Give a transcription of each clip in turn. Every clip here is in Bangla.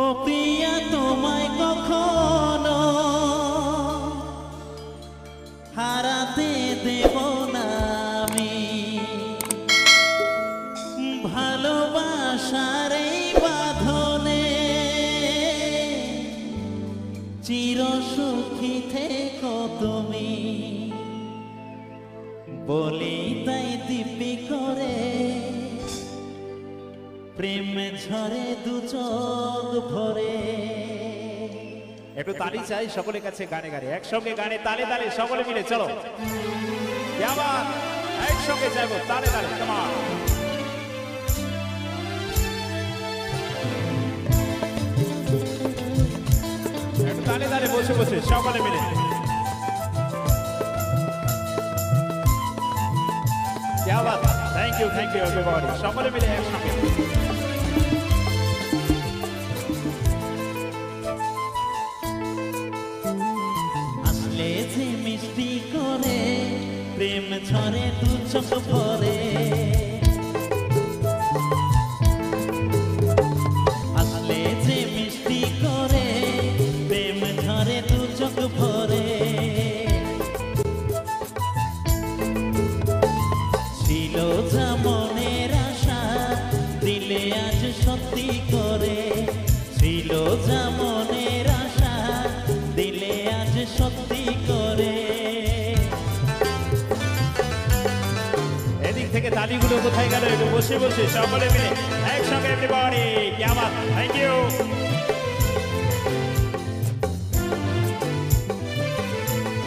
ও প্রিয়া তোমায় কখনো হারাতে দেব না আমি, ভালোবাসার এই বাঁধনে চির সুখী থেকো তুমি। বলি তাই দিব্যি করে প্রেম ঝরে দু চোখ ভরে। একটু তালি চাই সকলের কাছে, গানে গানে একসঙ্গে, গানে তালে তালে সকলে মিলে চলো, আবার একসঙ্গে যাবো তালে তালে। তোমার একটু তালে তালে বসে বসে সকলে মিলে। থ্যাংক ইউ এভরিবডি, সকলে মিলে একসঙ্গে। আসলে যে মিষ্টি করে প্রেম ঝরে দু চোখ ভরে, আসলে যে মিষ্টি করে প্রেম ঝরে দু চোখ ভরে। ছিল যা মনের আশা দিলে আজ সত্যি করে, ছিল যা মনের আশা দিলে আজ সত্যি করে। এদিক থেকে তালিগুলো কোথায় গেল? একটু বসে বসে সকলে মিলে একসঙ্গে এভরিবডি, কি আবার থ্যাংক ইউ।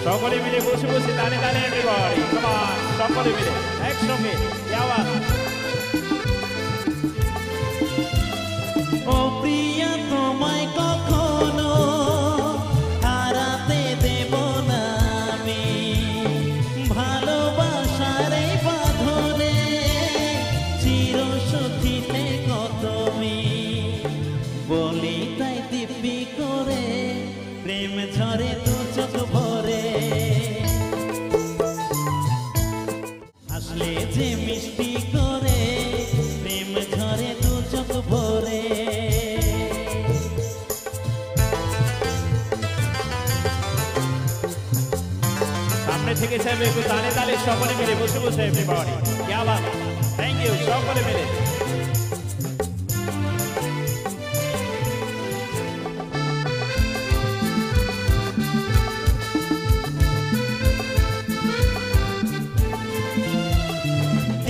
সকলে মিলে বসে বসে তালে তালে এভরিবডি, কমান সকলে মিলে একসঙ্গে, কি আবার। ও প্রিয়া তোমায় কখনো হারাতে দেব না আমি, ভালোবাসার এই বাঁধনে চির সুখী থেকো তুমি। বলি তাই দিব্যি করে প্রেম ঝরে দু চোখ ভরে, আসলে যে মিষ্টি করে প্রেম ঝরে দু চোখ ভরে। সামনে থেকে চাইবে একটু তালে তালে সকলে মিলে বসে বসে এভরিবডি, কি আবার থ্যাংক ইউ সকলে মিলে।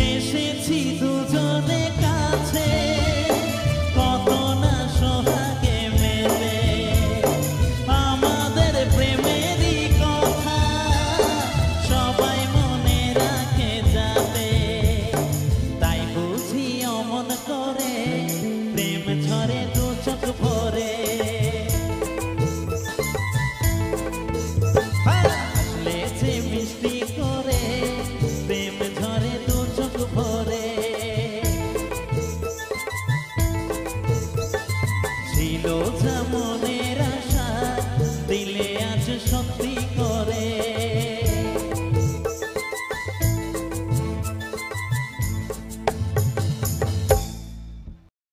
এসেছি দুজনে কাছে কত না সোহাগে মেলে, আমাদের প্রেমেরই কথা সবাই মনে রাখে যাবে। তাই বুঝি অমন করে প্রেম ঝরে দু চোখ ভরে, আসলে যে মিষ্টি করে প্রেম ঝরে দু চোখ ভরে। ছিল যা মনে